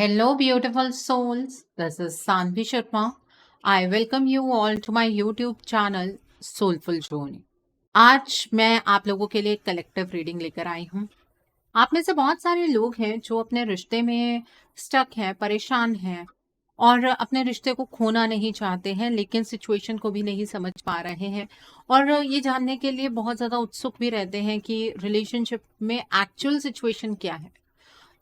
Hello, beautiful souls. This is Sanvi Sharma. I welcome you all to my YouTube channel Soulful Journey. आज मैं आप लोगों के लिए एक कलेक्टिव रीडिंग लेकर आई हूँ। आप में से बहुत सारे लोग हैं जो अपने रिश्ते में स्टक हैं, परेशान हैं और अपने रिश्ते को खोना नहीं चाहते हैं, लेकिन सिचुएशन को भी नहीं समझ पा रहे हैं और ये जानने के लिए बहुत ज़्यादा उत्सुक भी रहते हैं कि रिलेशनशिप में एक्चुअल सिचुएशन क्या है।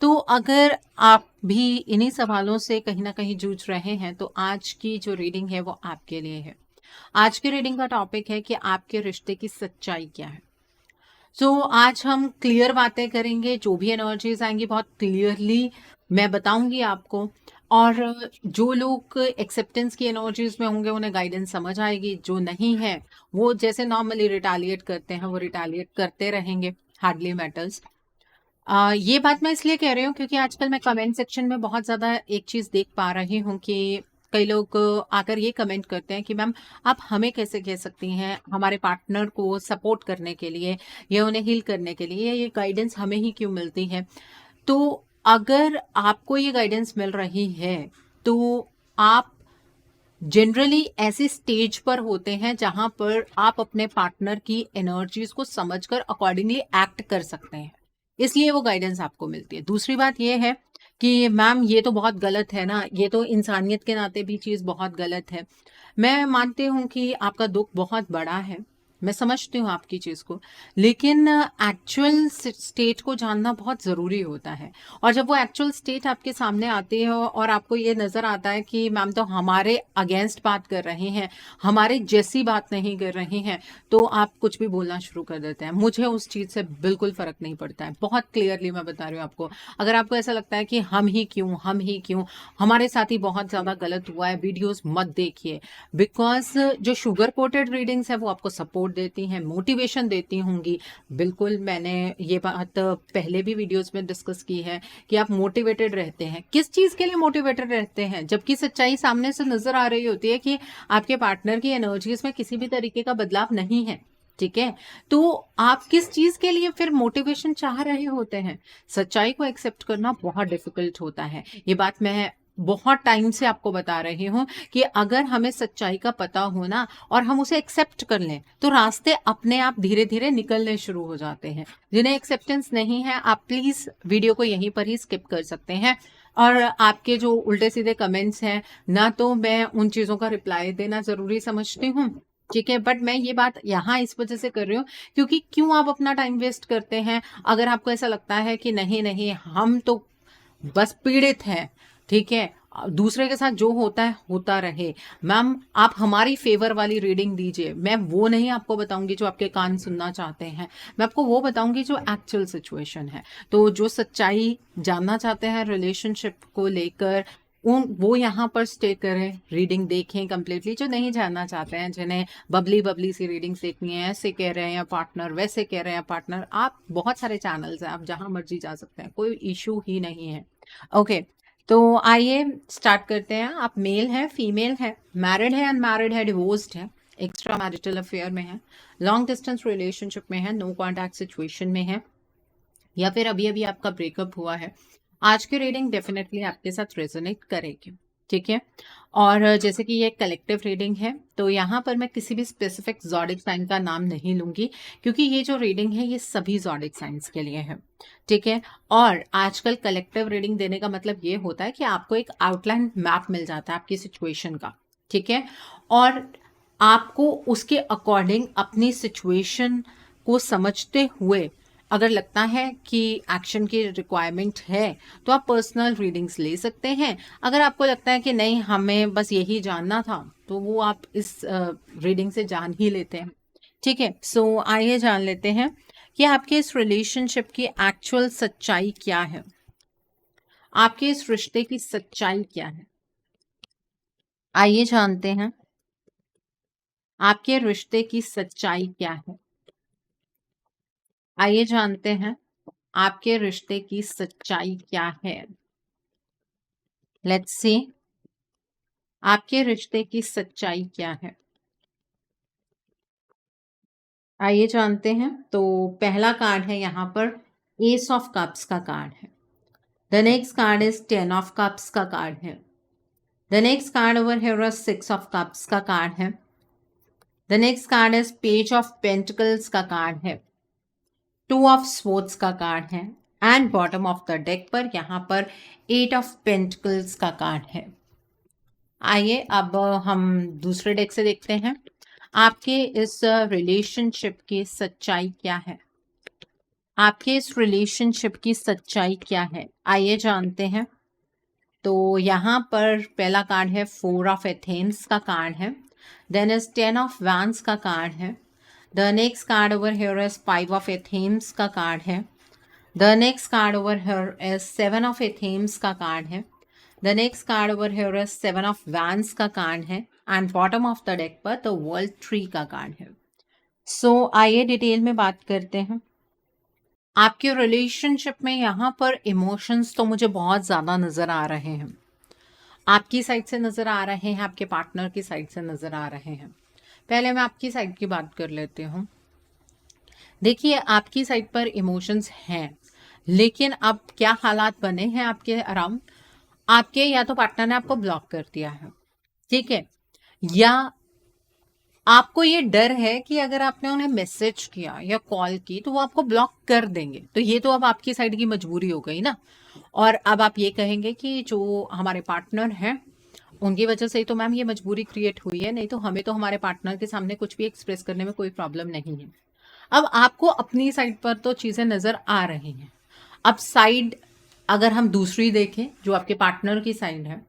तो अगर आप भी इन्हीं सवालों से कहीं ना कहीं जूझ रहे हैं तो आज की जो रीडिंग है वो आपके लिए है। आज की रीडिंग का टॉपिक है कि आपके रिश्ते की सच्चाई क्या है। आज हम क्लियर बातें करेंगे, जो भी एनर्जीज आएंगी बहुत क्लियरली मैं बताऊंगी आपको। और जो लोग एक्सेप्टेंस की एनर्जीज में होंगे उन्हें गाइडेंस समझ आएगी, जो नहीं है वो जैसे नॉर्मली रिटालिएट करते हैं वो रिटालिएट करते रहेंगे, हार्डली मैटर्स। ये बात मैं इसलिए कह रही हूँ क्योंकि आजकल मैं कमेंट सेक्शन में बहुत ज़्यादा एक चीज़ देख पा रही हूँ कि कई लोग आकर ये कमेंट करते हैं कि मैम आप हमें कैसे कह सकती हैं हमारे पार्टनर को सपोर्ट करने के लिए या उन्हें हील करने के लिए, ये गाइडेंस हमें ही क्यों मिलती है। तो अगर आपको ये गाइडेंस मिल रही है तो आप जनरली ऐसे स्टेज पर होते हैं जहां पर आप अपने पार्टनर की एनर्जीज को समझकर अकॉर्डिंगली एक्ट कर सकते हैं, इसलिए वो गाइडेंस आपको मिलती है। दूसरी बात ये है कि मैम ये तो बहुत गलत है ना, ये तो इंसानियत के नाते भी चीज़ बहुत गलत है। मैं मानती हूँ कि आपका दुख बहुत बड़ा है, मैं समझती हूँ आपकी चीज़ को, लेकिन एक्चुअल स्टेट को जानना बहुत ज़रूरी होता है। और जब वो एक्चुअल स्टेट आपके सामने आती है और आपको ये नज़र आता है कि मैम तो हमारे अगेंस्ट बात कर रहे हैं, हमारे जैसी बात नहीं कर रहे हैं, तो आप कुछ भी बोलना शुरू कर देते हैं। मुझे उस चीज़ से बिल्कुल फ़र्क नहीं पड़ता है, बहुत क्लियरली मैं बता रही हूँ आपको। अगर आपको ऐसा लगता है कि हम ही क्यों, हमारे साथ ही बहुत ज़्यादा गलत हुआ है, वीडियोज़ मत देखिए। बिकॉज जो शुगर कोटेड रीडिंग्स है वो आपको सपोर्ट देती हैं, मोटिवेशन देती होंगी। बिल्कुल, मैंने ये बात पहले भी वीडियोस में डिस्कस की है कि आप मोटिवेटेड रहते हैं, किस चीज़ के लिए मोटिवेटेड रहते हैं, जबकि सच्चाई सामने से नजर आ रही होती है कि आपके पार्टनर की एनर्जीज में किसी भी तरीके का बदलाव नहीं है। ठीक है, तो आप किस चीज के लिए फिर मोटिवेशन चाह रहे होते हैं। सच्चाई को एक्सेप्ट करना बहुत डिफिकल्ट होता है, ये बात मैं बहुत टाइम से आपको बता रही हूँ कि अगर हमें सच्चाई का पता हो ना और हम उसे एक्सेप्ट कर लें तो रास्ते अपने आप धीरे धीरे निकलने शुरू हो जाते हैं। जिन्हें एक्सेप्टेंस नहीं है आप प्लीज वीडियो को यहीं पर ही स्किप कर सकते हैं। और आपके जो उल्टे सीधे कमेंट्स हैं ना, तो मैं उन चीजों का रिप्लाई देना जरूरी समझती हूँ। ठीक है, बट मैं ये बात यहाँ इस वजह से कर रही हूँ क्योंकि क्यों आप अपना टाइम वेस्ट करते हैं। अगर आपको ऐसा लगता है कि नहीं नहीं हम तो बस पीड़ित हैं, ठीक है, दूसरे के साथ जो होता है होता रहे, मैम आप हमारी फेवर वाली रीडिंग दीजिए। मैं वो नहीं आपको बताऊंगी जो आपके कान सुनना चाहते हैं, मैं आपको वो बताऊंगी जो एक्चुअल सिचुएशन है। तो जो सच्चाई जानना चाहते हैं रिलेशनशिप को लेकर उन वो यहाँ पर स्टे करें, रीडिंग देखें कंप्लीटली। जो नहीं जानना चाहते हैं, जिन्हें बबली बबली सी रीडिंग्स देखनी है, ऐसे कह रहे हैं पार्टनर, वैसे कह रहे हैं पार्टनर, आप बहुत सारे चैनल्स हैं, आप जहां मर्जी जा सकते हैं, कोई इशू ही नहीं है। ओके, तो आइए स्टार्ट करते हैं। आप मेल है, फीमेल है, मैरिड है, अनमैरिड है, डिवोर्स्ड है, एक्स्ट्रा मैरिटल अफेयर में है, लॉन्ग डिस्टेंस रिलेशनशिप में है, नो कॉन्टैक्ट सिचुएशन में है, या फिर अभी अभी आपका ब्रेकअप हुआ है। आज की रीडिंग डेफिनेटली आपके साथ रेजोनेट करेगी। ठीक है, और जैसे कि ये कलेक्टिव रीडिंग है तो यहाँ पर मैं किसी भी स्पेसिफिक ज़ोडिक साइन का नाम नहीं लूंगी क्योंकि ये जो रीडिंग है ये सभी ज़ोडिक साइंस के लिए है। ठीक है, और आजकल कलेक्टिव रीडिंग देने का मतलब ये होता है कि आपको एक आउटलाइन मैप मिल जाता है आपकी सिचुएशन का। ठीक है, और आपको उसके अकॉर्डिंग अपनी सिचुएशन को समझते हुए अगर लगता है कि एक्शन की रिक्वायरमेंट है तो आप पर्सनल रीडिंग्स ले सकते हैं। अगर आपको लगता है कि नहीं हमें बस यही जानना था तो वो आप इस रीडिंग से जान ही लेते हैं। ठीक है, सो आइए जान लेते हैं कि आपके इस रिलेशनशिप की एक्चुअल सच्चाई क्या है, आपके इस रिश्ते की सच्चाई क्या है। आइए जानते हैं आपके रिश्ते की सच्चाई क्या है। आइए जानते हैं आपके रिश्ते की सच्चाई क्या है। लेट्स सी आपके रिश्ते की सच्चाई क्या है। आइए जानते हैं। तो पहला कार्ड है यहाँ पर एस ऑफ कप्स का कार्ड है। The next card is 10 of cups का कार्ड है। The next card over here 6 of cups का कार्ड है। The next card is page of pentacles का कार्ड है। 2 ऑफ स्वॉर्ड्स का कार्ड है and bottom of the deck पर यहाँ पर 8 ऑफ पेंटिकल्स का कार्ड है। आइए अब हम दूसरे डेक से देखते हैं आपके इस रिलेशनशिप की सच्चाई क्या है। आपके इस रिलेशनशिप की सच्चाई क्या है, आइए जानते हैं। तो यहाँ पर पहला कार्ड है 4 ऑफ एथेन्स का कार्ड है। देन इज 10 ऑफ वैंस का कार्ड है। The next card over here is 5 of Athens का कार्ड है। The next card over here is 7 of Athens का कार्ड है। The next card over here is 7 of vents का card है and bottom of the deck पर the world tree का card है। सो आइए डिटेल में बात करते हैं। आपके रिलेशनशिप में यहाँ पर इमोशंस तो मुझे बहुत ज़्यादा नज़र आ रहे हैं। आपकी साइड से नज़र आ रहे हैं, आपके पार्टनर की साइड से नज़र आ रहे हैं। पहले मैं आपकी साइड की बात कर लेती हूँ। देखिए, आपकी साइड पर इमोशंस हैं, लेकिन अब क्या हालात बने हैं आपके अराउंड, आपके या तो पार्टनर ने आपको ब्लॉक कर दिया है, ठीक है, या आपको ये डर है कि अगर आपने उन्हें मैसेज किया या कॉल की तो वो आपको ब्लॉक कर देंगे। तो ये तो अब आपकी साइड की मजबूरी हो गई ना। और अब आप ये कहेंगे कि जो हमारे पार्टनर हैं उनकी वजह से ही तो मैम ये मजबूरी क्रिएट हुई है, नहीं तो हमें तो हमारे पार्टनर के सामने कुछ भी एक्सप्रेस करने में कोई प्रॉब्लम नहीं है। अब आपको अपनी साइड पर तो चीज़ें नज़र आ रही हैं। अब साइड अगर हम दूसरी देखें जो आपके पार्टनर की साइड है,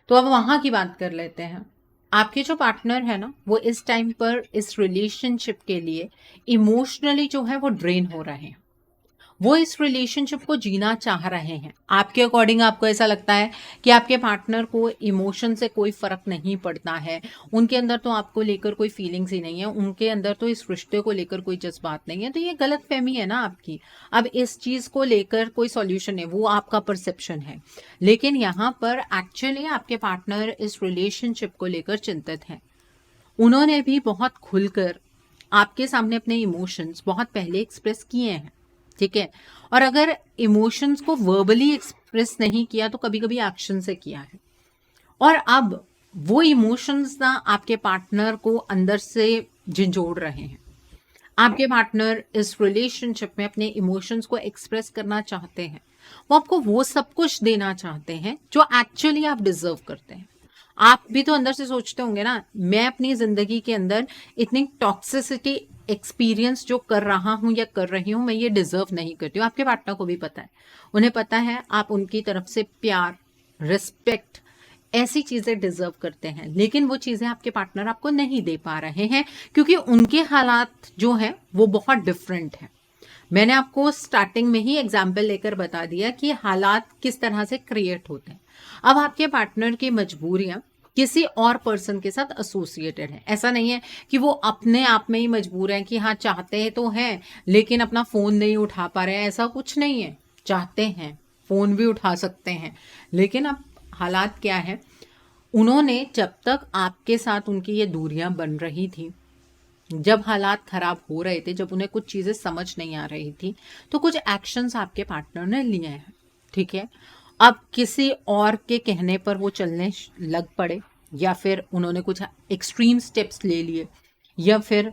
तो अब वहाँ की बात कर लेते हैं। आपके जो पार्टनर है ना, वो इस टाइम पर इस रिलेशनशिप के लिए इमोशनली जो है वो ड्रेन हो रहे हैं। वो इस रिलेशनशिप को जीना चाह रहे हैं। आपके अकॉर्डिंग आपको ऐसा लगता है कि आपके पार्टनर को इमोशन से कोई फर्क नहीं पड़ता है, उनके अंदर तो आपको लेकर कोई फीलिंग्स ही नहीं है, उनके अंदर तो इस रिश्ते को लेकर कोई जज्बात नहीं है। तो ये गलत फहमी है ना आपकी। अब इस चीज़ को लेकर कोई सॉल्यूशन है, वो आपका परसेप्शन है, लेकिन यहाँ पर एक्चुअली आपके पार्टनर इस रिलेशनशिप को लेकर चिंतित हैं। उन्होंने भी बहुत खुलकर आपके सामने अपने इमोशंस बहुत पहले एक्सप्रेस किए हैं, ठीक है। और अगर इमोशंस को वर्बली एक्सप्रेस नहीं किया तो कभी कभी एक्शन से किया है। और अब वो इमोशंस ना आपके पार्टनर को अंदर से झंझोड़ रहे हैं। आपके पार्टनर इस रिलेशनशिप में अपने इमोशंस को एक्सप्रेस करना चाहते हैं। वो आपको वो सब कुछ देना चाहते हैं जो एक्चुअली आप डिजर्व करते हैं। आप भी तो अंदर से सोचते होंगे ना, मैं अपनी जिंदगी के अंदर इतनी टॉक्सिसिटी एक्सपीरियंस जो कर रहा हूं या कर रही हूं, मैं ये डिजर्व नहीं करती हूँ। आपके पार्टनर को भी पता है, उन्हें पता है आप उनकी तरफ से प्यार, रिस्पेक्ट, ऐसी चीजें डिजर्व करते हैं, लेकिन वो चीजें आपके पार्टनर आपको नहीं दे पा रहे हैं क्योंकि उनके हालात जो है वो बहुत डिफरेंट है। मैंने आपको स्टार्टिंग में ही एग्जाम्पल लेकर बता दिया कि हालात किस तरह से क्रिएट होते हैं। अब आपके पार्टनर की मजबूरियां किसी और पर्सन के साथ एसोसिएटेड है। ऐसा नहीं है कि वो अपने आप में ही मजबूर हैं कि हाँ चाहते हैं तो हैं लेकिन अपना फोन नहीं उठा पा रहे हैं, ऐसा कुछ नहीं है। चाहते हैं, फोन भी उठा सकते हैं, लेकिन अब हालात क्या है, उन्होंने जब तक आपके साथ उनकी ये दूरियां बन रही थी, जब हालात खराब हो रहे थे, जब उन्हें कुछ चीजें समझ नहीं आ रही थी, तो कुछ एक्शंस आपके पार्टनर ने लिए हैं, ठीक है। अब किसी और के कहने पर वो चलने लग पड़े, या फिर उन्होंने कुछ एक्सट्रीम स्टेप्स ले लिए, या फिर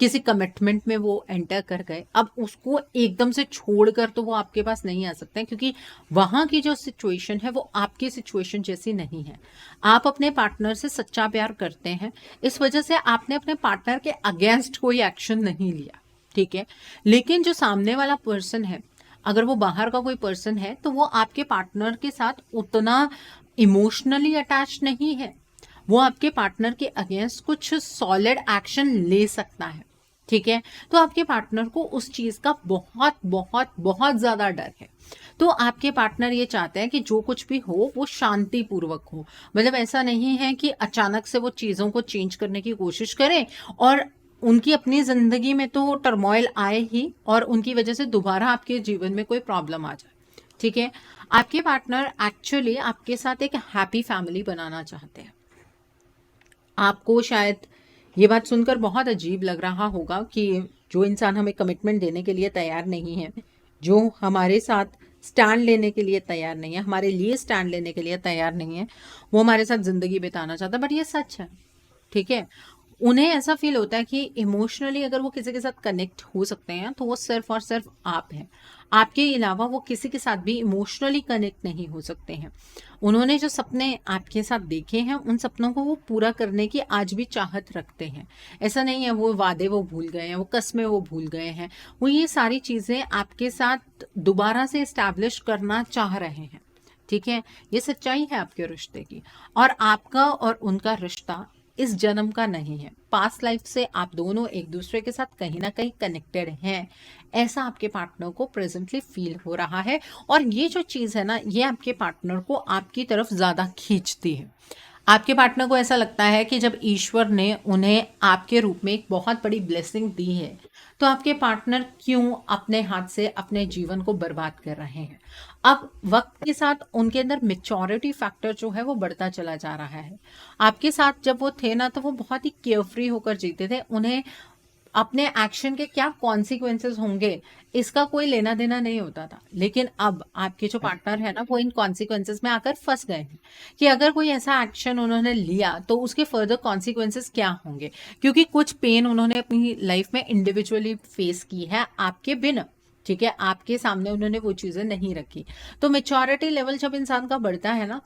किसी कमिटमेंट में वो एंटर कर गए। अब उसको एकदम से छोड़कर तो वो आपके पास नहीं आ सकते हैं, क्योंकि वहाँ की जो सिचुएशन है वो आपकी सिचुएशन जैसी नहीं है। आप अपने पार्टनर से सच्चा प्यार करते हैं, इस वजह से आपने अपने पार्टनर के अगेंस्ट कोई एक्शन नहीं लिया, ठीक है। लेकिन जो सामने वाला पर्सन है, अगर वो बाहर का कोई पर्सन है, तो वो आपके पार्टनर के साथ उतना इमोशनली अटैच नहीं है। वो आपके पार्टनर के अगेंस्ट कुछ सॉलिड एक्शन ले सकता है, ठीक है। तो आपके पार्टनर को उस चीज का बहुत बहुत बहुत ज्यादा डर है। तो आपके पार्टनर ये चाहते हैं कि जो कुछ भी हो वो शांतिपूर्वक हो। मतलब ऐसा नहीं है कि अचानक से वो चीजों को चेंज करने की कोशिश करें और उनकी अपनी जिंदगी में तो टर्मोइल आए ही और उनकी वजह से दोबारा आपके जीवन में कोई प्रॉब्लम आ जाए, ठीक है। आपके पार्टनर एक्चुअली आपके साथ एक हैप्पी फैमिली बनाना चाहते हैं। आपको शायद ये बात सुनकर बहुत अजीब लग रहा होगा कि जो इंसान हमें कमिटमेंट देने के लिए तैयार नहीं है, जो हमारे साथ स्टैंड लेने के लिए तैयार नहीं है, हमारे लिए स्टैंड लेने के लिए तैयार नहीं है, वो हमारे साथ जिंदगी बिताना चाहता है, बट ये सच है। ठीक है, उन्हें ऐसा फील होता है कि इमोशनली अगर वो किसी के साथ कनेक्ट हो सकते हैं तो वो सिर्फ और सिर्फ आप हैं, आपके अलावा वो किसी के साथ भी इमोशनली कनेक्ट नहीं हो सकते हैं। उन्होंने जो सपने आपके साथ देखे हैं उन सपनों को वो पूरा करने की आज भी चाहत रखते हैं। ऐसा नहीं है वो वादे वो भूल गए हैं, वो कस्में वो भूल गए हैं, वो ये सारी चीज़ें आपके साथ दोबारा से इस्टेब्लिश करना चाह रहे हैं। ठीक है, ये सच्चाई है आपके रिश्ते की। और आपका और उनका रिश्ता इस जन्म का नहीं है, पास्ट लाइफ से आप दोनों एक दूसरे के साथ कहीं ना कहीं कनेक्टेड हैं, ऐसा आपके पार्टनर को प्रेजेंटली फील हो रहा है। और ये जो चीज़ है ना, ये आपके पार्टनर को आपकी तरफ ज़्यादा खींचती है। आपके पार्टनर को ऐसा लगता है कि जब ईश्वर ने उन्हें आपके रूप में एक बहुत बड़ी ब्लेसिंग दी है, तो आपके पार्टनर क्यों अपने हाथ से अपने जीवन को बर्बाद कर रहे हैं। अब वक्त के साथ उनके अंदर मेच्योरिटी फैक्टर जो है वो बढ़ता चला जा रहा है। आपके साथ जब वो थे ना, तो वो बहुत ही केयरफ्री होकर जीते थे, उन्हें अपने एक्शन के क्या कॉन्सिक्वेंसेस होंगे इसका कोई लेना देना नहीं होता था। लेकिन अब आपके जो पार्टनर है ना, वो इन कॉन्सिक्वेंसेस में आकर फंस गए हैं कि अगर कोई ऐसा एक्शन उन्होंने लिया तो उसके फर्दर कॉन्सिक्वेंसेस क्या होंगे, क्योंकि कुछ पेन उन्होंने अपनी लाइफ में इंडिविजुअली फेस की है आपके बिना। ठीक है, आपके सामने उन्होंने वो चीज़ें नहीं रखी। तो मेच्योरिटी लेवल जब इंसान का बढ़ता है ना,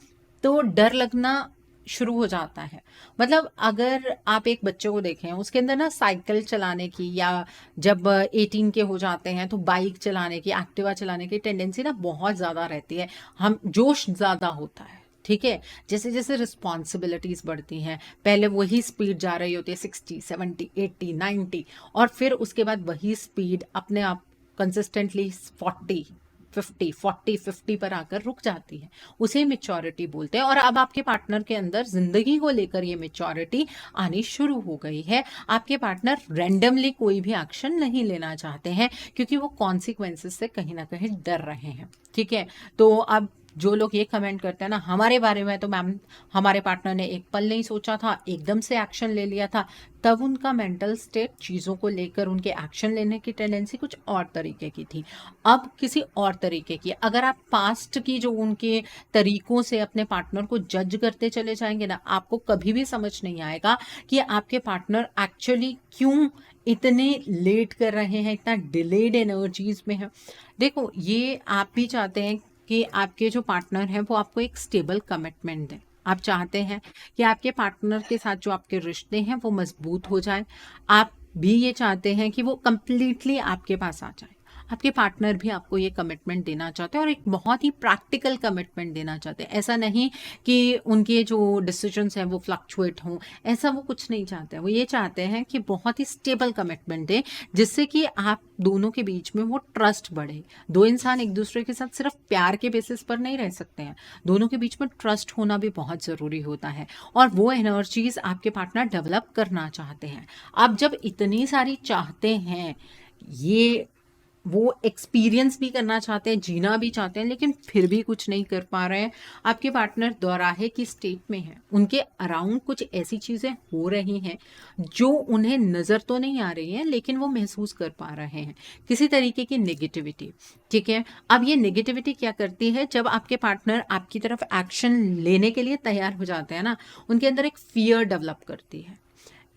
तो डर लगना शुरू हो जाता है। मतलब अगर आप एक बच्चे को देखें, उसके अंदर ना साइकिल चलाने की, या जब 18 के हो जाते हैं तो बाइक चलाने की, एक्टिवा चलाने की टेंडेंसी ना बहुत ज़्यादा रहती है, हम जोश ज़्यादा होता है। ठीक है, जैसे जैसे रिस्पॉन्सिबिलिटीज़ बढ़ती हैं, पहले वही स्पीड जा रही होती है 60 70 80 90, और फिर उसके बाद वही स्पीड अपने आप कंसिस्टेंटली 40 50 40 50 पर आकर रुक जाती है। उसे मेच्योरिटी बोलते हैं। और अब आपके पार्टनर के अंदर जिंदगी को लेकर ये मेच्योरिटी आनी शुरू हो गई है। आपके पार्टनर रैंडमली कोई भी एक्शन नहीं लेना चाहते हैं, क्योंकि वो कॉन्सिक्वेंसेस से कहीं ना कहीं डर रहे हैं। ठीक है, तो अब जो लोग ये कमेंट करते हैं ना हमारे बारे में, तो मैम हमारे पार्टनर ने एक पल नहीं सोचा था, एकदम से एक्शन ले लिया था, तब उनका मेंटल स्टेट चीज़ों को लेकर उनके एक्शन लेने की टेंडेंसी कुछ और तरीके की थी, अब किसी और तरीके की। अगर आप पास्ट की जो उनके तरीकों से अपने पार्टनर को जज करते चले जाएंगे ना, आपको कभी भी समझ नहीं आएगा कि आपके पार्टनर एक्चुअली क्यों इतने लेट कर रहे हैं, इतना डिलेड एनर्जीज में है। देखो, ये आप भी चाहते हैं कि आपके जो पार्टनर हैं वो आपको एक स्टेबल कमिटमेंट दें। आप चाहते हैं कि आपके पार्टनर के साथ जो आपके रिश्ते हैं वो मजबूत हो जाए। आप भी ये चाहते हैं कि वो कंप्लीटली आपके पास आ जाए। आपके पार्टनर भी आपको ये कमिटमेंट देना चाहते हैं, और एक बहुत ही प्रैक्टिकल कमिटमेंट देना चाहते हैं। ऐसा नहीं कि उनके जो डिसीजंस हैं वो फ्लक्चुएट हों, ऐसा वो कुछ नहीं चाहते हैं। वो ये चाहते हैं कि बहुत ही स्टेबल कमिटमेंट दें, जिससे कि आप दोनों के बीच में वो ट्रस्ट बढ़े। दो इंसान एक दूसरे के साथ सिर्फ प्यार के बेसिस पर नहीं रह सकते हैं, दोनों के बीच में ट्रस्ट होना भी बहुत ज़रूरी होता है, और वो एनर्जीज आपके पार्टनर डेवलप करना चाहते हैं। आप जब इतनी सारी चाहते हैं, ये वो एक्सपीरियंस भी करना चाहते हैं, जीना भी चाहते हैं, लेकिन फिर भी कुछ नहीं कर पा रहे हैं, आपके पार्टनर दोराहे की स्टेट में है, उनके अराउंड कुछ ऐसी चीज़ें हो रही हैं जो उन्हें नज़र तो नहीं आ रही हैं, लेकिन वो महसूस कर पा रहे हैं किसी तरीके की नेगेटिविटी। ठीक है, अब ये नेगेटिविटी क्या करती है, जब आपके पार्टनर आपकी तरफ एक्शन लेने के लिए तैयार हो जाते हैं ना, उनके अंदर एक फियर डेवलप करती है,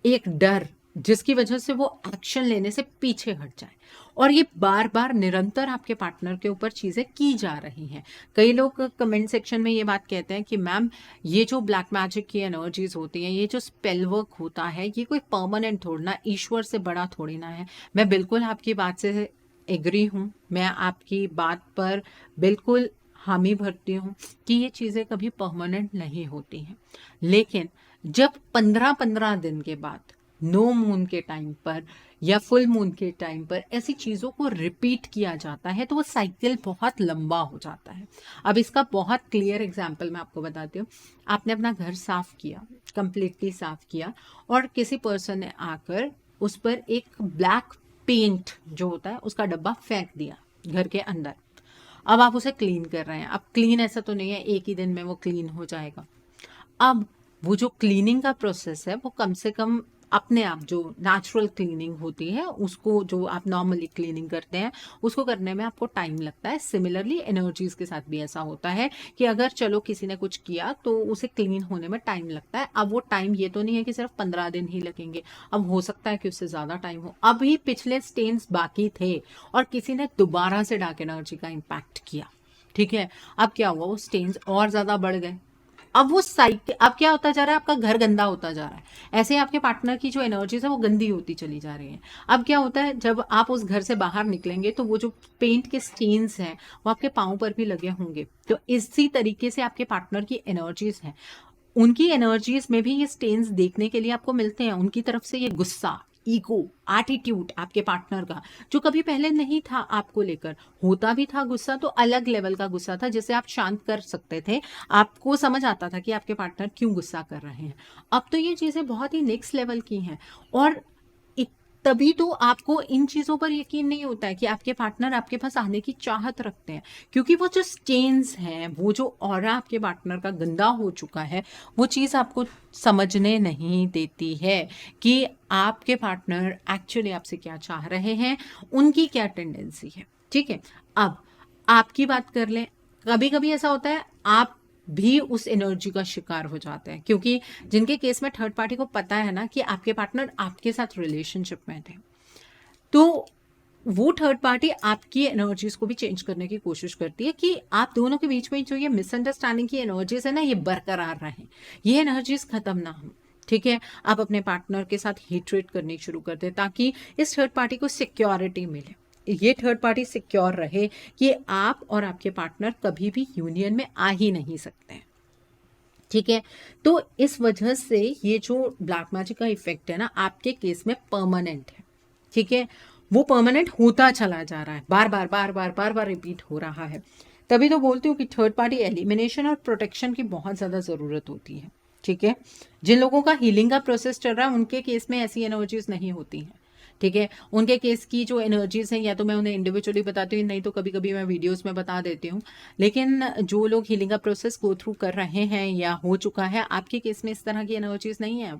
एक डर, जिसकी वजह से वो एक्शन लेने से पीछे हट जाए। और ये बार बार निरंतर आपके पार्टनर के ऊपर चीज़ें की जा रही हैं। कई लोग कमेंट सेक्शन में ये बात कहते हैं कि मैम, ये जो ब्लैक मैजिक की एनर्जीज होती हैं, ये जो स्पेल वर्क होता है, ये कोई परमानेंट थोड़ी ना, ईश्वर से बड़ा थोड़ी ना है। मैं बिल्कुल आपकी बात से एग्री हूँ, मैं आपकी बात पर बिल्कुल हामी भरती हूँ कि ये चीज़ें कभी परमानेंट नहीं होती हैं। लेकिन जब 15-15 दिन के बाद, नो मून के टाइम पर या फुल मून के टाइम पर ऐसी चीज़ों को रिपीट किया जाता है, तो वो साइकिल बहुत लंबा हो जाता है। अब इसका बहुत क्लियर एग्जांपल मैं आपको बताती हूँ। आपने अपना घर साफ किया, कंप्लीटली साफ किया, और किसी पर्सन ने आकर उस पर एक ब्लैक पेंट जो होता है उसका डब्बा फेंक दिया घर के अंदर। अब आप उसे क्लीन कर रहे हैं। अब क्लीन ऐसा तो नहीं है एक ही दिन में वो क्लीन हो जाएगा। अब वो जो क्लीनिंग का प्रोसेस है वो कम से कम अपने आप जो नेचुरल क्लीनिंग होती है उसको, जो आप नॉर्मली क्लीनिंग करते हैं उसको करने में आपको टाइम लगता है। सिमिलरली एनर्जीज के साथ भी ऐसा होता है कि अगर चलो किसी ने कुछ किया तो उसे क्लीन होने में टाइम लगता है। अब वो टाइम ये तो नहीं है कि सिर्फ 15 दिन ही लगेंगे, अब हो सकता है कि उससे ज्यादा टाइम हो। अभी पिछले स्टेन्स बाकी थे और किसी ने दोबारा से डार्क एनर्जी का इम्पैक्ट किया, ठीक है, अब क्या हुआ, वो स्टेन्स और ज्यादा बढ़ गए। अब वो साइकिल, अब क्या होता जा रहा है, आपका घर गंदा होता जा रहा है। ऐसे आपके पार्टनर की जो एनर्जीज है वो गंदी होती चली जा रही है। अब क्या होता है, जब आप उस घर से बाहर निकलेंगे तो वो जो पेंट के स्टेन्स हैं वो आपके पाँव पर भी लगे होंगे। तो इसी तरीके से आपके पार्टनर की एनर्जीज हैं, उनकी एनर्जीज में भी ये स्टेन्स देखने के लिए आपको मिलते हैं। उनकी तरफ से ये गुस्सा, ईगो, एटीट्यूड आपके पार्टनर का जो कभी पहले नहीं था आपको लेकर, होता भी था गुस्सा तो अलग लेवल का गुस्सा था जिसे आप शांत कर सकते थे, आपको समझ आता था कि आपके पार्टनर क्यों गुस्सा कर रहे हैं। अब तो ये चीजें बहुत ही नेक्स्ट लेवल की हैं और तभी तो आपको इन चीजों पर यकीन नहीं होता है कि आपके पार्टनर आपके पास आने की चाहत रखते हैं, क्योंकि वो जो स्टेन्स हैं, वो जो ऑरा आपके पार्टनर का गंदा हो चुका है, वो चीज आपको समझने नहीं देती है कि आपके पार्टनर एक्चुअली आपसे क्या चाह रहे हैं, उनकी क्या टेंडेंसी है। ठीक है, अब आपकी बात कर लें। कभी कभी ऐसा होता है आप भी उस एनर्जी का शिकार हो जाते हैं, क्योंकि जिनके केस में थर्ड पार्टी को पता है ना कि आपके पार्टनर आपके साथ रिलेशनशिप में थे, तो वो थर्ड पार्टी आपकी एनर्जीज को भी चेंज करने की कोशिश करती है कि आप दोनों के बीच में जो ये मिसअंडरस्टैंडिंग की एनर्जीज है ना, ये बरकरार रहें, ये एनर्जीज खत्म ना हो। ठीक है, आप अपने पार्टनर के साथ हेट्रेट करनी शुरू कर दें ताकि इस थर्ड पार्टी को सिक्योरिटी मिले, ये थर्ड पार्टी सिक्योर रहे कि आप और आपके पार्टनर कभी भी यूनियन में आ ही नहीं सकते हैं। ठीक है, तो इस वजह से ये जो ब्लैक मैजिक का इफेक्ट है ना, आपके केस में परमानेंट है। ठीक है, वो परमानेंट होता चला जा रहा है, बार बार बार बार बार बार रिपीट हो रहा है। तभी तो बोलती हूँ कि थर्ड पार्टी एलिमिनेशन और प्रोटेक्शन की बहुत ज़्यादा ज़रूरत होती है। ठीक है, जिन लोगों का हीलिंग का प्रोसेस चल रहा है उनके केस में ऐसी एनर्जीज नहीं होती हैं। ठीक है, उनके केस की जो एनर्जीज हैं या तो मैं उन्हें इंडिविजुअली बताती हूँ, नहीं तो कभी कभी मैं वीडियोस में बता देती हूँ। लेकिन जो लोग हीलिंग का प्रोसेस गो थ्रू कर रहे हैं या हो चुका है, आपके केस में इस तरह की एनर्जीज नहीं है।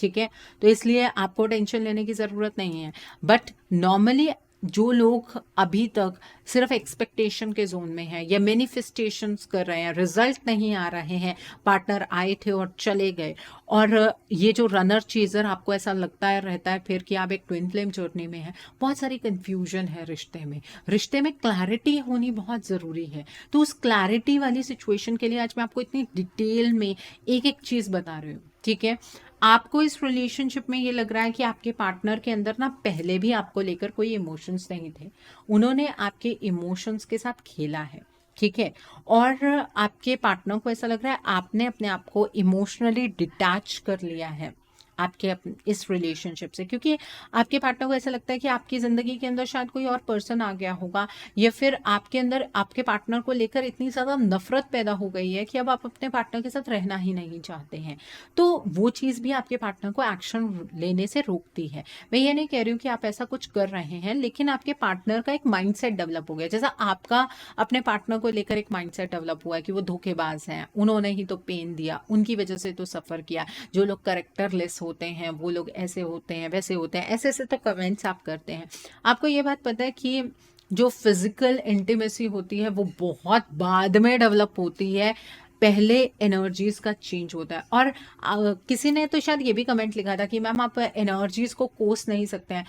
ठीक है, तो इसलिए आपको टेंशन लेने की ज़रूरत नहीं है। बट नॉर्मली जो लोग अभी तक सिर्फ एक्सपेक्टेशन के जोन में हैं या मैनिफेस्टेशंस कर रहे हैं, रिजल्ट नहीं आ रहे हैं, पार्टनर आए थे और चले गए, और ये जो रनर चेजर आपको ऐसा लगता है रहता है फिर कि आप एक ट्विन फ्लेम जर्नी में हैं, बहुत सारी कंफ्यूजन है रिश्ते में क्लैरिटी होनी बहुत ज़रूरी है। तो उस क्लैरिटी वाली सिचुएशन के लिए आज मैं आपको इतनी डिटेल में एक एक चीज़ बता रही हूँ। ठीक है, आपको इस रिलेशनशिप में ये लग रहा है कि आपके पार्टनर के अंदर ना पहले भी आपको लेकर कोई इमोशंस नहीं थे, उन्होंने आपके इमोशंस के साथ खेला है। ठीक है, और आपके पार्टनर को ऐसा लग रहा है आपने अपने आप को इमोशनली डिटैच कर लिया है आपके इस रिलेशनशिप से, क्योंकि आपके पार्टनर को ऐसा लगता है कि आपकी ज़िंदगी के अंदर शायद कोई और पर्सन आ गया होगा, या फिर आपके अंदर आपके पार्टनर को लेकर इतनी ज़्यादा नफरत पैदा हो गई है कि अब आप अपने पार्टनर के साथ रहना ही नहीं चाहते हैं। तो वो चीज़ भी आपके पार्टनर को एक्शन लेने से रोकती है। मैं ये नहीं कह रही हूँ कि आप ऐसा कुछ कर रहे हैं, लेकिन आपके पार्टनर का एक माइंडसेट डेवलप हो गया, जैसा आपका अपने पार्टनर को लेकर एक माइंडसेट डेवलप हुआ है कि वो धोखेबाज हैं, उन्होंने ही तो पेन दिया, उनकी वजह से तो सफ़र किया, जो लोग करेक्टरलेस होते हैं वो लोग ऐसे होते हैं, वैसे होते हैं, ऐसे ऐसे तो कमेंट्स आप करते हैं। आपको ये बात पता है कि जो फिजिकल इंटीमेसी होती है वो बहुत बाद में डेवलप होती है, पहले एनर्जीज का चेंज होता है। और किसी ने तो शायद ये भी कमेंट लिखा था कि मैम आप एनर्जीज को कोस नहीं सकते हैं।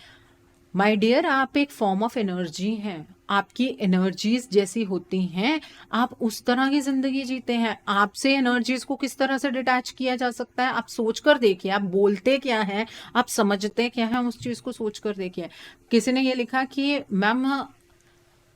माय डियर, आप एक फॉर्म ऑफ एनर्जी हैं, आपकी एनर्जीज जैसी होती हैं आप उस तरह की जिंदगी जीते हैं। आपसे एनर्जीज को किस तरह से डिटैच किया जा सकता है, आप सोच कर देखिए, आप बोलते क्या हैं, आप समझते क्या हैं, उस चीज को सोच कर देखिए। किसी ने ये लिखा कि मैम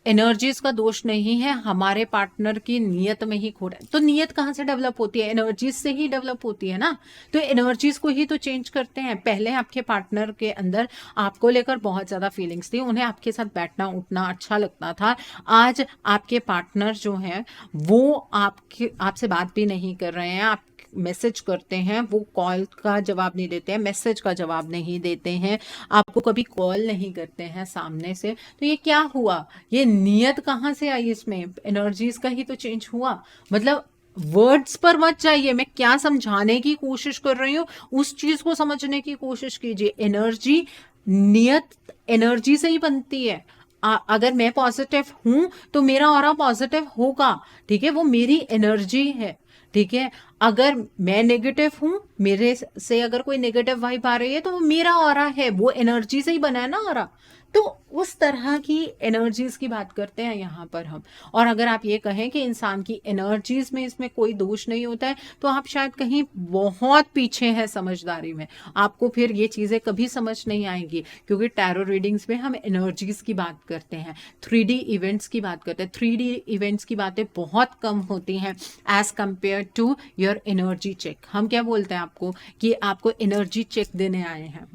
एनर्जीज का दोष नहीं है, हमारे पार्टनर की नियत में ही खोट है। तो नियत कहाँ से डेवलप होती है, एनर्जीज से ही डेवलप होती है ना। तो एनर्जीज को ही तो चेंज करते हैं। पहले आपके पार्टनर के अंदर आपको लेकर बहुत ज्यादा फीलिंग्स थी, उन्हें आपके साथ बैठना उठना अच्छा लगता था। आज आपके पार्टनर जो है वो आपसे बात भी नहीं कर रहे हैं, आप मैसेज करते हैं वो कॉल का जवाब नहीं देते हैं, मैसेज का जवाब नहीं देते हैं, आपको कभी कॉल नहीं करते हैं सामने से। तो ये क्या हुआ, ये नियत कहाँ से आई, इसमें एनर्जीज का ही तो चेंज हुआ। मतलब वर्ड्स पर मत जाइए, मैं क्या समझाने की कोशिश कर रही हूँ उस चीज को समझने की कोशिश कीजिए। एनर्जी, नियत एनर्जी से ही बनती है। अगर मैं पॉजिटिव हूं तो मेरा ऑरा पॉजिटिव होगा, ठीक है, वो मेरी एनर्जी है, ठीक है। अगर मैं नेगेटिव हूं, मेरे से अगर कोई नेगेटिव वाइब आ रही है तो वो मेरा ऑरा है, वो एनर्जी से ही बना है ना ऑरा। तो उस तरह की एनर्जीज की बात करते हैं यहाँ पर हम। और अगर आप ये कहें कि इंसान की एनर्जीज में इसमें कोई दोष नहीं होता है, तो आप शायद कहीं बहुत पीछे हैं समझदारी में। आपको फिर ये चीजें कभी समझ नहीं आएंगी, क्योंकि टैरो रीडिंग्स में हम एनर्जीज की बात करते हैं, 3D इवेंट्स की बात करते हैं। 3D इवेंट्स की बातें बहुत कम होती हैं as compare to your energy check. हम क्या बोलते हैं आपको कि आपको एनर्जी चेक देने आए हैं,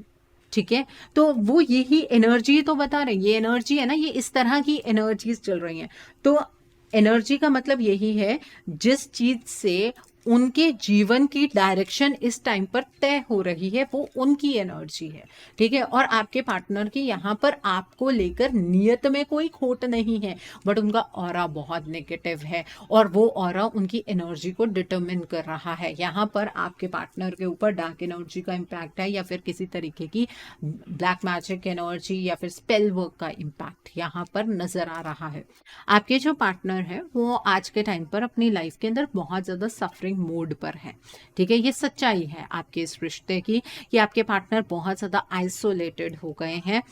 ठीक है। तो वो यही एनर्जी तो बता रहे हैं, ये एनर्जी है ना, ये इस तरह की एनर्जीज चल रही हैं। तो एनर्जी का मतलब यही है जिस चीज से उनके जीवन की डायरेक्शन इस टाइम पर तय हो रही है, वो उनकी एनर्जी है, ठीक है। और आपके पार्टनर की यहाँ पर आपको लेकर नियत में कोई खोट नहीं है, बट उनका ऑरा बहुत नेगेटिव है और वो ऑरा उनकी एनर्जी को डिटरमिन कर रहा है। यहाँ पर आपके पार्टनर के ऊपर डार्क एनर्जी का इम्पैक्ट है, या फिर किसी तरीके की ब्लैक मैजिक एनर्जी या फिर स्पेल वर्क का इम्पैक्ट यहाँ पर नजर आ रहा है। आपके जो पार्टनर है वो आज के टाइम पर अपनी लाइफ के अंदर बहुत ज़्यादा सफरिंग मोड पर है, ठीक है। ये सच्चाई है आपके इस रिश्ते की कि आपके पार्टनर बहुत ज़्यादा आइसोलेटेड हो गए हैं।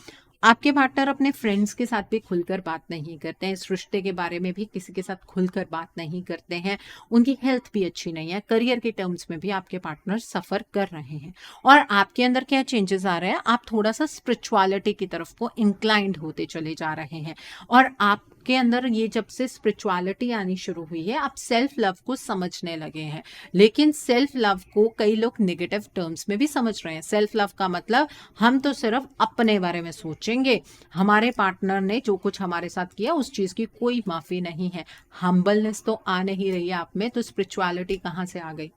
आपके पार्टनर अपने फ्रेंड्स के साथ भी खुलकर बात नहीं करते हैं, इस रिश्ते के बारे में भी किसी के साथ खुलकर बात नहीं करते हैं। उनकी हेल्थ भी अच्छी नहीं है, करियर के टर्म्स में भी आपके पार्टनर सफ़र कर रहे हैं। और आपके अंदर क्या चेंजेस आ रहे हैं, आप थोड़ा सा स्पिरिचुअलिटी की तरफ को इंक्लाइंड होते चले जा रहे हैं। और आप के अंदर ये जब से स्पिरिचुअलिटी आनी शुरू हुई है, आप सेल्फ लव को समझने लगे हैं। लेकिन सेल्फ लव को कई लोग नेगेटिव टर्म्स में भी समझ रहे हैं। सेल्फ लव का मतलब हम तो सिर्फ अपने बारे में सोचेंगे, हमारे पार्टनर ने जो कुछ हमारे साथ किया उस चीज की कोई माफी नहीं है। हम्बलनेस तो आ नहीं रही है आप में, तो स्पिरिचुअलिटी कहाँ से आ गई?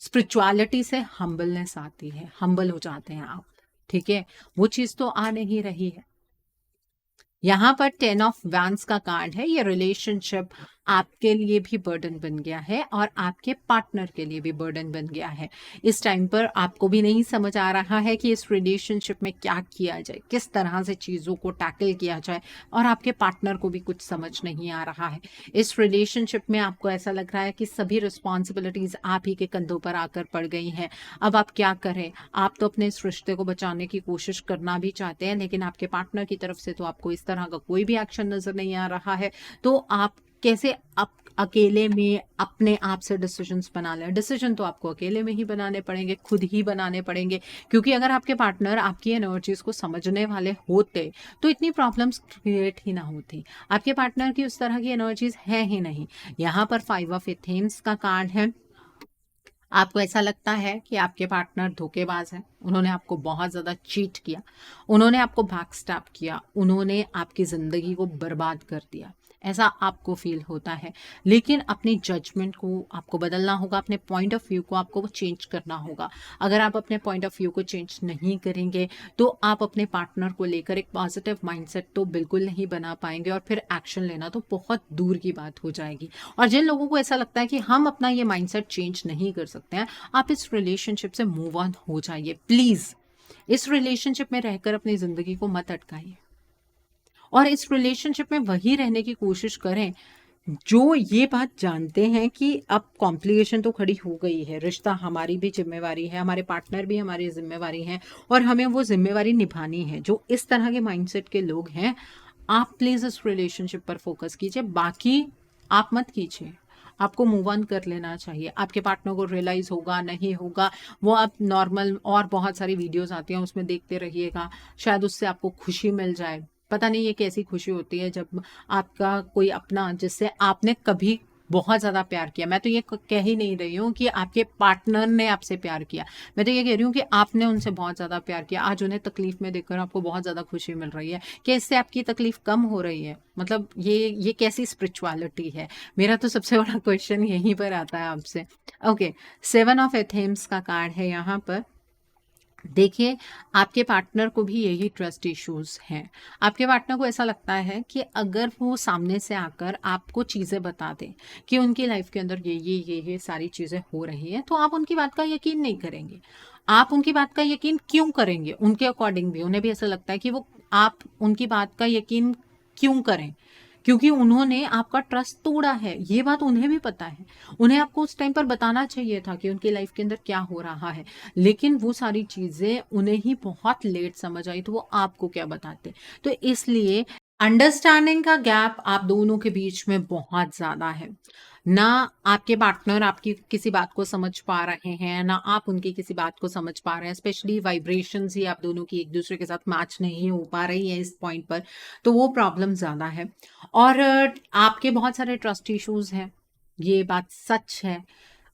स्पिरिचुअलिटी से हम्बलनेस आती है, हम्बल हो जाते हैं आप, ठीक है। वो चीज तो आ नहीं रही है। यहाँ पर 10 ऑफ वैंस का कार्ड है। ये रिलेशनशिप आपके लिए भी बर्डन बन गया है और आपके पार्टनर के लिए भी बर्डन बन गया है। इस टाइम पर आपको भी नहीं समझ आ रहा है कि इस रिलेशनशिप में क्या किया जाए, किस तरह से चीज़ों को टैकल किया जाए, और आपके पार्टनर को भी कुछ समझ नहीं आ रहा है। इस रिलेशनशिप में आपको ऐसा लग रहा है कि सभी रिस्पॉन्सिबिलिटीज़ आप ही के कंधों पर आकर पड़ गई हैं। अब आप क्या करें? आप तो अपने इस रिश्ते को बचाने की कोशिश करना भी चाहते हैं, लेकिन आपके पार्टनर की तरफ से तो आपको इस तरह का कोई भी एक्शन नजर नहीं आ रहा है। तो आप कैसे अकेले में अपने आप से डिसीजंस बना लें? डिसीजन तो आपको अकेले में ही बनाने पड़ेंगे, खुद ही बनाने पड़ेंगे, क्योंकि अगर आपके पार्टनर आपकी एनर्जीज को समझने वाले होते तो इतनी प्रॉब्लम्स क्रिएट ही ना होती। आपके पार्टनर की उस तरह की एनर्जीज है ही नहीं। यहाँ पर 5 ऑफ एथेंस का कार्ड है। आपको ऐसा लगता है कि आपके पार्टनर धोखेबाज हैं, उन्होंने आपको बहुत ज़्यादा चीट किया, उन्होंने आपको बैकस्टैप किया, उन्होंने आपकी ज़िंदगी को बर्बाद कर दिया, ऐसा आपको फील होता है। लेकिन अपनी जजमेंट को आपको बदलना होगा, अपने पॉइंट ऑफ व्यू को आपको चेंज करना होगा। अगर आप अपने पॉइंट ऑफ व्यू को चेंज नहीं करेंगे तो आप अपने पार्टनर को लेकर एक पॉजिटिव माइंडसेट तो बिल्कुल नहीं बना पाएंगे, और फिर एक्शन लेना तो बहुत दूर की बात हो जाएगी। और जिन लोगों को ऐसा लगता है कि हम अपना ये माइंडसेट चेंज नहीं कर सकते हैं, आप इस रिलेशनशिप से मूव ऑन हो जाइए प्लीज। इस रिलेशनशिप में रहकर अपनी जिंदगी को मत अटकाइए, और इस रिलेशनशिप में वही रहने की कोशिश करें जो ये बात जानते हैं कि अब कॉम्प्लिकेशन तो खड़ी हो गई है, रिश्ता हमारी भी जिम्मेवारी है, हमारे पार्टनर भी हमारी जिम्मेवारी है, और हमें वो जिम्मेवारी निभानी है। जो इस तरह के माइंडसेट के लोग हैं, आप प्लीज इस रिलेशनशिप पर फोकस कीजिए, बाकी आप मत कीजिए। आपको मूव ऑन कर लेना चाहिए। आपके पार्टनर को रियलाइज होगा नहीं होगा, वो आप नॉर्मल और बहुत सारी वीडियोस आती हैं उसमें देखते रहिएगा, शायद उससे आपको खुशी मिल जाए। पता नहीं ये कैसी खुशी होती है जब आपका कोई अपना, जिससे आपने कभी बहुत ज़्यादा प्यार किया, मैं तो ये कह ही नहीं रही हूँ कि आपके पार्टनर ने आपसे प्यार किया, मैं तो ये कह रही हूँ कि आपने उनसे बहुत ज़्यादा प्यार किया, आज उन्हें तकलीफ में देखकर आपको बहुत ज़्यादा खुशी मिल रही है। क्या इससे आपकी तकलीफ कम हो रही है? मतलब ये कैसी स्पिरिचुअलिटी है? मेरा तो सबसे बड़ा क्वेश्चन यहीं पर आता है आपसे। ओके, 7 ऑफ एथेम्स का कार्ड है यहाँ पर। देखिए, आपके पार्टनर को भी यही ट्रस्ट इश्यूज़ हैं। आपके पार्टनर को ऐसा लगता है कि अगर वो सामने से आकर आपको चीज़ें बता दें कि उनकी लाइफ़ के अंदर ये सारी चीज़ें हो रही हैं, तो आप उनकी बात का यकीन नहीं करेंगे। आप उनकी बात का यकीन क्यों करेंगे? उनके अकॉर्डिंग भी उन्हें भी ऐसा लगता है कि वो आप उनकी बात का यकीन क्यों करें? क्योंकि उन्होंने आपका ट्रस्ट तोड़ा है, ये बात उन्हें भी पता है। उन्हें आपको उस टाइम पर बताना चाहिए था कि उनकी लाइफ़ के अंदर क्या हो रहा है। लेकिन वो सारी चीज़ें उन्हें ही बहुत लेट समझ आई, तो वो आपको क्या बताते। तो इसलिए अंडरस्टैंडिंग का गैप आप दोनों के बीच में बहुत ज़्यादा है। ना आपके पार्टनर आपकी किसी बात को समझ पा रहे हैं, ना आप उनकी किसी बात को समझ पा रहे हैं। स्पेशली वाइब्रेशंस ही आप दोनों की एक-दूसरे के साथ मैच नहीं हो पा रही है इस पॉइंट पर, तो वो प्रॉब्लम ज़्यादा है। और आपके बहुत सारे ट्रस्ट इश्यूज़ हैं, ये बात सच है।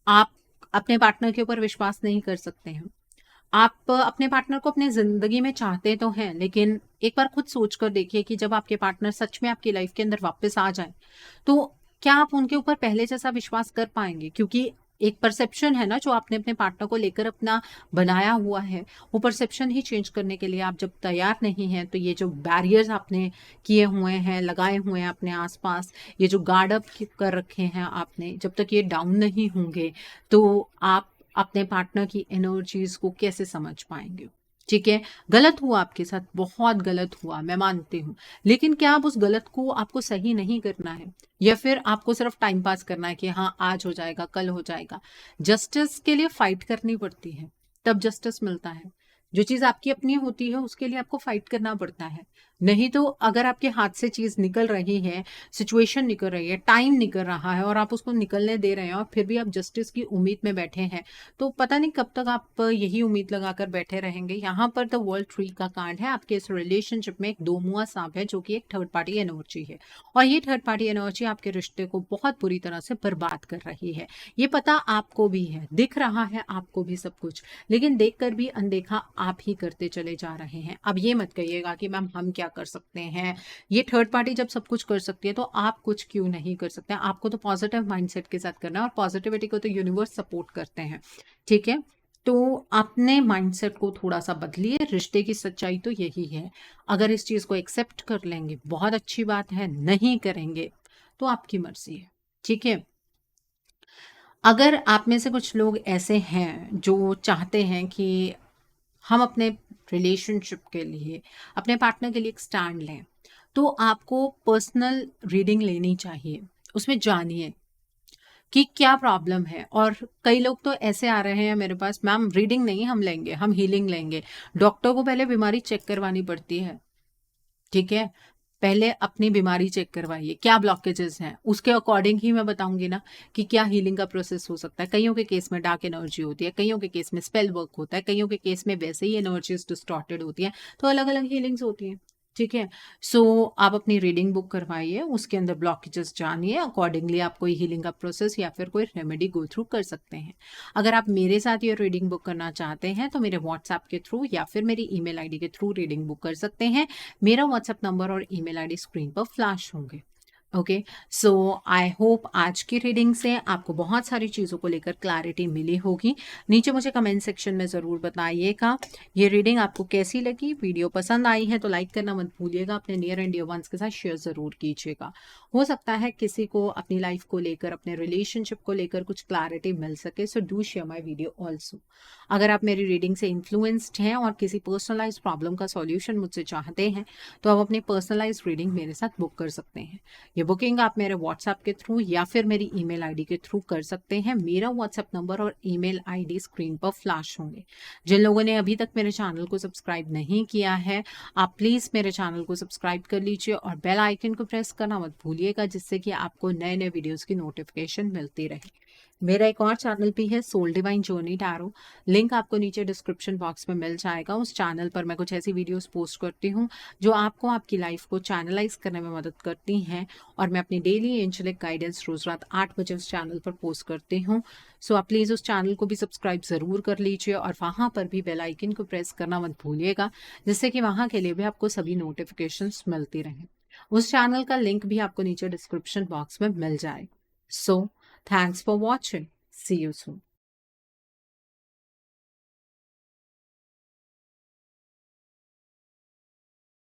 आप अपने पार्टनर के ऊपर विश्वास नहीं कर सकते हैं। आप अपने पार्टनर को अपनी ज़िंदगी में चाहते तो हैं, लेकिन एक बार खुद सोच कर देखिए कि जब आपके पार्टनर सच में आपकी लाइफ़ के अंदर वापस आ जाएँ, तो क्या आप उनके ऊपर पहले जैसा विश्वास कर पाएँगे? क्योंकि एक परसेप्शन है ना जो आपने अपने पार्टनर को लेकर अपना बनाया हुआ है, वो परसेप्शन ही चेंज करने के लिए आप जब तैयार नहीं हैं, तो ये जो बैरियर्स आपने किए हुए हैं, लगाए हुए हैं अपने आस-पास, ये जो गार्ड अप कर रखे हैं आपने, जब तक ये डाउन नहीं होंगे, तो आप अपने पार्टनर की एनर्जीज को कैसे समझ पाएंगे। ठीक है, गलत हुआ आपके साथ, बहुत गलत हुआ, मैं मानती हूँ। लेकिन क्या आप उस गलत को आपको सही नहीं करना है, या फिर आपको सिर्फ टाइम पास करना है कि हाँ आज हो जाएगा, कल हो जाएगा। जस्टिस के लिए फाइट करनी पड़ती है, तब जस्टिस मिलता है। जो चीज़ आपकी अपनी होती है उसके लिए आपको फाइट करना पड़ता है। नहीं तो अगर आपके हाथ से चीज़ निकल रही है, सिचुएशन निकल रही है, टाइम निकल रहा है और आप उसको निकलने दे रहे हैं और फिर भी आप जस्टिस की उम्मीद में बैठे हैं, तो पता नहीं कब तक आप यही उम्मीद लगाकर बैठे रहेंगे। यहाँ पर द वर्ल्ड ट्री का कार्ड है। आपके इस रिलेशनशिप में एक दोमुहा सांप है जो कि एक थर्ड पार्टी एनर्जी है, और ये थर्ड पार्टी एनर्जी आपके रिश्ते को बहुत बुरी तरह से बर्बाद कर रही है। ये पता आपको भी है, दिख रहा है आपको भी सब कुछ, लेकिन देखकर भी अनदेखा आप ही करते चले जा रहे हैं। अब ये मत कहिएगा कि मैम हम क्या कर सकते हैं, ये थर्ड पार्टी जब सब कुछ कर सकती है तो आप कुछ क्यों नहीं कर सकते। आपको तो पॉजिटिव माइंडसेट के साथ करना है, और पॉजिटिविटी को तो यूनिवर्स सपोर्ट करते हैं। ठीक है, तो अपने माइंडसेट को थोड़ा सा बदलिए। रिश्ते की सच्चाई तो यही है। अगर इस चीज को एक्सेप्ट कर लेंगे बहुत अच्छी बात है, नहीं करेंगे तो आपकी मर्जी है। ठीक है, अगर आप में से कुछ लोग ऐसे हैं जो चाहते हैं कि हम अपने रिलेशनशिप के लिए, अपने पार्टनर के लिए एक स्टैंड लें, तो आपको पर्सनल रीडिंग लेनी चाहिए। उसमें जानिए कि क्या प्रॉब्लम है। और कई लोग तो ऐसे आ रहे हैं मेरे पास, मैम रीडिंग नहीं हम लेंगे, हम हीलिंग लेंगे। डॉक्टर को पहले बीमारी चेक करवानी पड़ती है। ठीक है, पहले अपनी बीमारी चेक करवाइए, क्या ब्लॉकेजेस हैं, उसके अकॉर्डिंग ही मैं बताऊंगी ना कि क्या हीलिंग का प्रोसेस हो सकता है। कईयों के केस में डार्क एनर्जी होती है, कईयों के केस में स्पेल वर्क होता है, कईयों के केस में वैसे ही एनर्जीज डिस्टॉर्टेड होती हैं, तो अलग अलग हीलिंग्स होती हैं। ठीक है, सो आप अपनी रीडिंग बुक करवाइए, उसके अंदर ब्लॉकेजेस जानिए, अकॉर्डिंगली आप कोई हीलिंग का प्रोसेस या फिर कोई रेमेडी गो थ्रू कर सकते हैं। अगर आप मेरे साथ ये रीडिंग बुक करना चाहते हैं तो मेरे व्हाट्सएप के थ्रू या फिर मेरी ईमेल आईडी के थ्रू रीडिंग बुक कर सकते हैं। मेरा व्हाट्सएप नंबर और ईमेल आईडी स्क्रीन पर फ्लैश होंगे। ओके, सो आई होप आज की रीडिंग से आपको बहुत सारी चीज़ों को लेकर क्लैरिटी मिली होगी। नीचे मुझे कमेंट सेक्शन में ज़रूर बताइएगा ये रीडिंग आपको कैसी लगी। वीडियो पसंद आई है तो लाइक करना मत भूलिएगा, अपने नियर एंड डियर वंस के साथ शेयर ज़रूर कीजिएगा। हो सकता है किसी को अपनी लाइफ को लेकर, अपने रिलेशनशिप को लेकर कुछ क्लैरिटी मिल सके, so do share my video also. अगर आप मेरी रीडिंग से इन्फ्लुएंस्ड हैं और किसी पर्सनलाइज प्रॉब्लम का सॉल्यूशन मुझसे चाहते हैं, तो आप अपनी पर्सनलाइज रीडिंग मेरे साथ बुक कर सकते हैं। ये बुकिंग आप मेरे व्हाट्सएप के थ्रू या फिर मेरी ईमेल आईडी के थ्रू कर सकते हैं। मेरा व्हाट्सएप नंबर और ईमेल आईडी स्क्रीन पर फ्लैश होंगे। जिन लोगों ने अभी तक मेरे चैनल को सब्सक्राइब नहीं किया है, आप प्लीज़ मेरे चैनल को सब्सक्राइब कर लीजिए और बेल आइकन को प्रेस करना मत भूलिएगा, जिससे कि आपको नए नए वीडियोज़ की नोटिफिकेशन मिलती रहे। मेरा एक और चैनल भी है, soul divine journey tarot. Link आपको नीचे डिस्क्रिप्शन बॉक्स में मिल जाएगा। उस चैनल पर मैं कुछ ऐसी वीडियोस पोस्ट करती हूँ जो आपको आपकी लाइफ को चैनलाइज करने में मदद करती हैं, और मैं अपनी डेली एंजेलिक गाइडेंस रोज रात 8 बजे उस चैनल पर पोस्ट करती हूँ। सो आप प्लीज़ उस चैनल को भी सब्सक्राइब ज़रूर कर लीजिए और वहाँ पर भी बेल आइकन को प्रेस करना मत भूलिएगा, जिससे कि वहाँ के लिए भी आपको सभी नोटिफिकेशंस मिलती रहें। उस चैनल का लिंक भी आपको नीचे डिस्क्रिप्शन बॉक्स में मिल जाए। सो thanks for watching. See you soon.